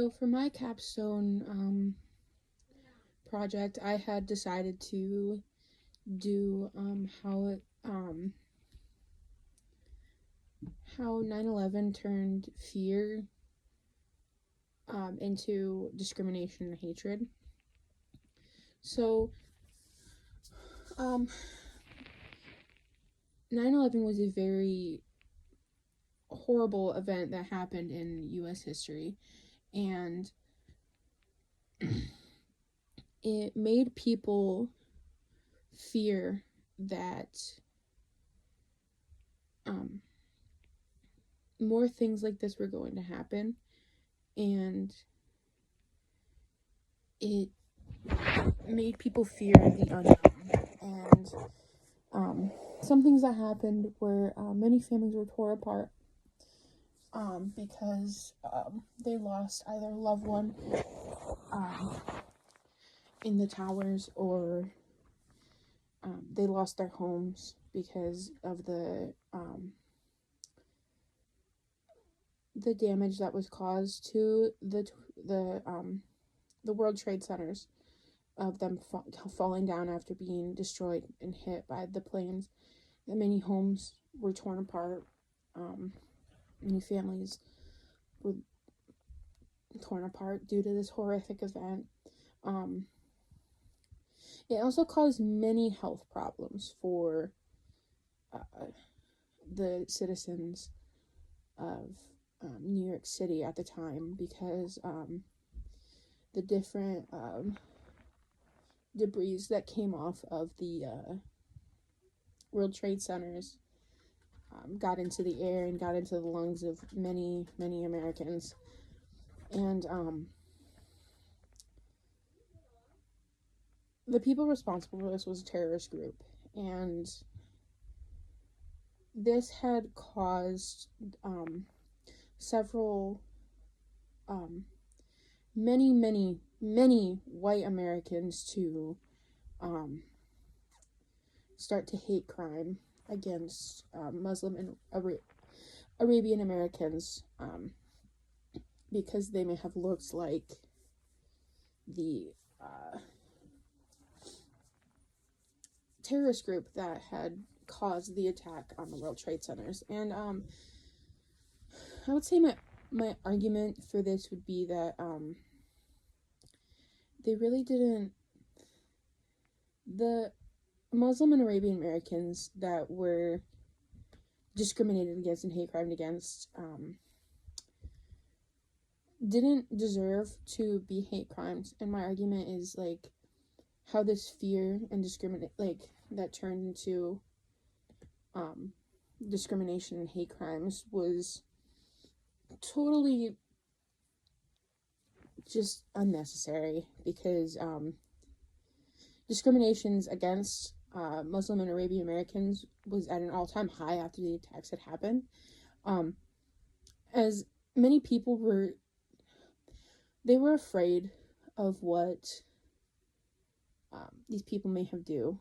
So for my capstone project, I had decided to do how 9/11 turned fear into discrimination and hatred. So 9/11 was a very horrible event that happened in U.S. history, and it made people fear that more things like this were going to happen, and it made people fear the unknown. And some things that happened were many families were torn apart because they lost either a loved one in the towers, or they lost their homes because of the damage that was caused to the World Trade Centers, of them falling down after being destroyed and hit by the planes. And many homes were torn apart. Many families were torn apart due to this horrific event. It also caused many health problems for the citizens of New York City at the time, because the different debris that came off of the World Trade Centers got into the air and got into the lungs of many Americans. And the people responsible for this was a terrorist group, and this had caused several many white Americans to start to hate crime against Muslim and Arabian Americans, because they may have looked like the terrorist group that had caused the attack on the World Trade Centers. And I would say my argument for this would be that they really didn't, the Muslim and Arabian Americans that were discriminated against and hate crimed against didn't deserve to be hate crimes. And my argument is like how this fear and that turned into discrimination and hate crimes was totally just unnecessary, because discriminations against Muslim and Arabian Americans was at an all-time high after the attacks had happened, as many people were afraid of what these people may have do,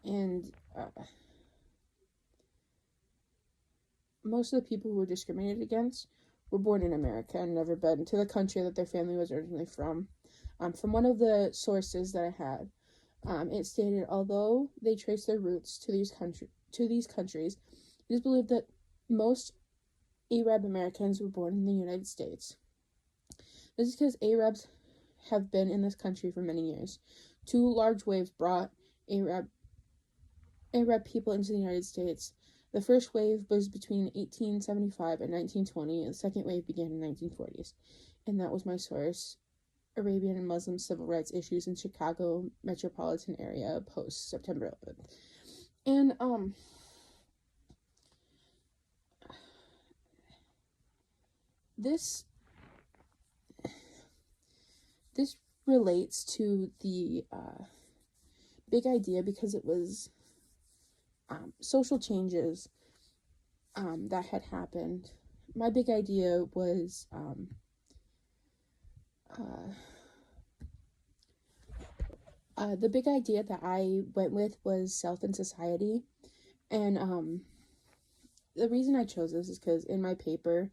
and most of the people who were discriminated against were born in America and never been to the country that their family was originally from. From one of the sources that I had, it stated, although they trace their roots to these countries, it is believed that most Arab Americans were born in the United States. This is because Arabs have been in this country for many years. Two large waves brought Arab people into the United States. The first wave was between 1875 and 1920, and the second wave began in the 1940s. And that was my source, Arabian and Muslim Civil Rights Issues in Chicago Metropolitan Area post September 11th. And this relates to the big idea, because it was social changes that had happened. My big idea was the big idea that I went with was self and society. And the reason I chose this is because in my paper,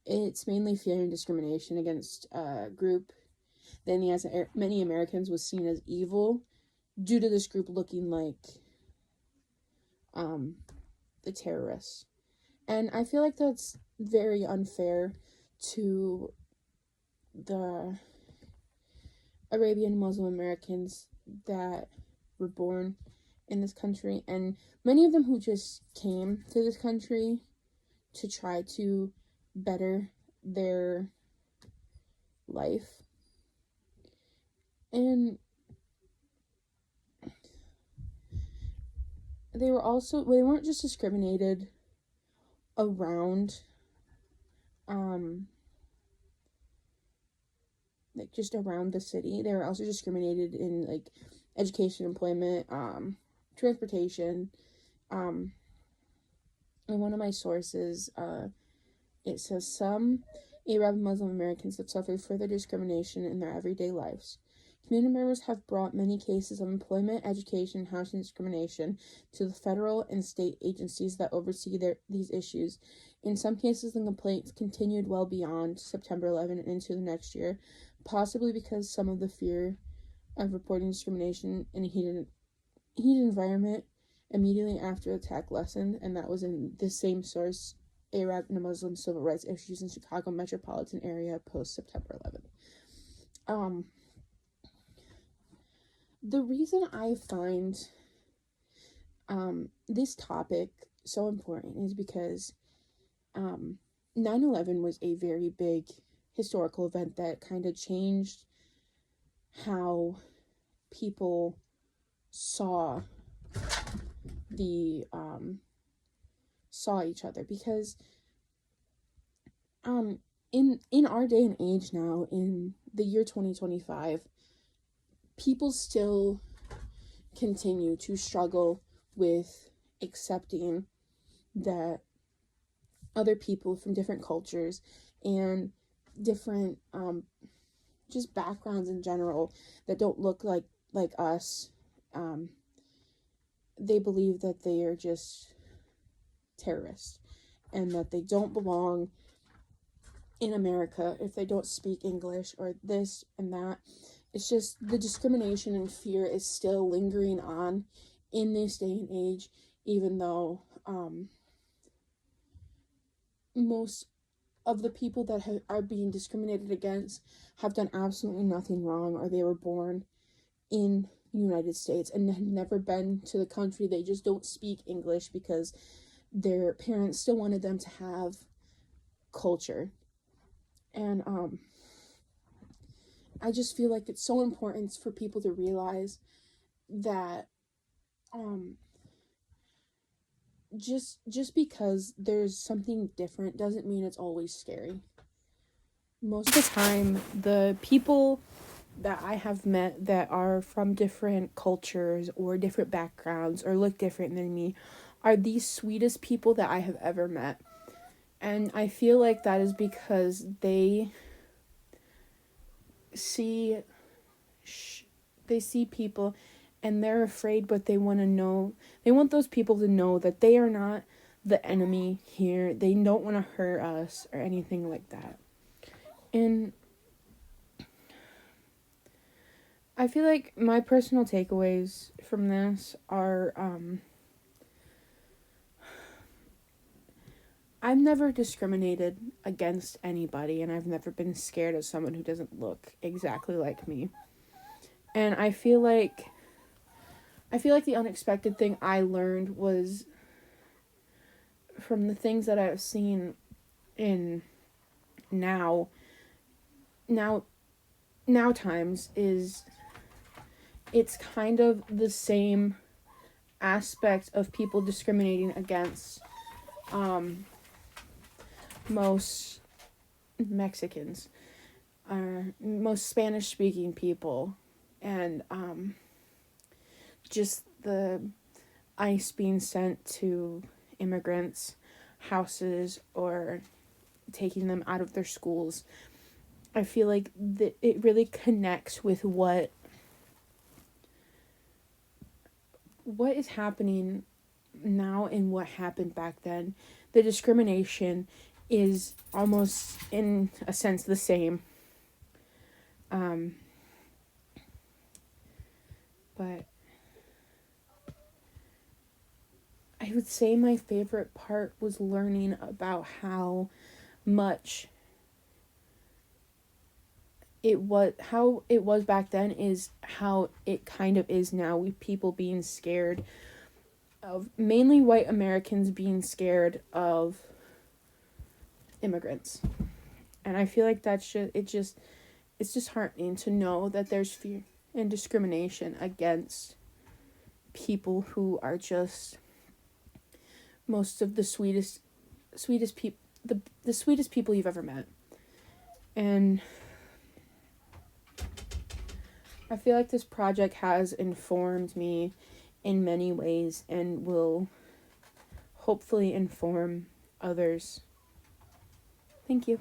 It's mainly fear and discrimination against a group that many Americans was seen as evil due to this group looking like the terrorists. And I feel like that's very unfair to the Arabian Muslim Americans that were born in this country, and many of them who just came to this country to try to better their life. And they weren't just discriminated around like just around the city. They were also discriminated in like education, employment, transportation. In one of my sources, it says some Arab Muslim Americans have suffered further discrimination in their everyday lives. Community members have brought many cases of employment, education, and housing discrimination to the federal and state agencies that oversee these issues. In some cases, the complaints continued well beyond September 11 and into the next year, possibly because some of the fear of reporting discrimination in a heated environment immediately after the attack lessened, and that was in the same source, Arab and Muslim civil rights issues in Chicago metropolitan area post September 11th. The reason I find this topic so important is because 9/11 was a very big historical event that kind of changed how people saw each other, because in our day and age now, in the year 2025, people still continue to struggle with accepting that other people from different cultures and different just backgrounds in general that don't look like us, they believe that they are just terrorists and that they don't belong in America if they don't speak English or this and that. It's just the discrimination and fear is still lingering on in this day and age, even though most of the people that are being discriminated against have done absolutely nothing wrong, or they were born in the United States and have never been to the country. They just don't speak English because their parents still wanted them to have culture. And I just feel like it's so important for people to realize that just because there's something different doesn't mean it's always scary. Most of the time, the people that I have met that are from different cultures or different backgrounds or look different than me are the sweetest people that I have ever met. And I feel like that is because they see people and they're afraid, but they want those people to know that they are not the enemy here. They don't want to hurt us or anything like that. And I feel like my personal takeaways from this are I've never discriminated against anybody, and I've never been scared of someone who doesn't look exactly like me. And I feel like the unexpected thing I learned was from the things that I've seen in now times is it's kind of the same aspect of people discriminating against most Mexicans, most Spanish speaking people, and just the ICE being sent to immigrants' houses or taking them out of their schools. I feel like it really connects with what is happening now and what happened back then. The discrimination is almost in a sense the same. But I would say my favorite part was learning about how much it was back then is how it kind of is now, with people being scared of, mainly white Americans being scared of immigrants. And I feel like it's disheartening to know that there's fear and discrimination against people who are just most of the sweetest people, the sweetest people you've ever met. And I feel like this project has informed me in many ways and will hopefully inform others. Thank you.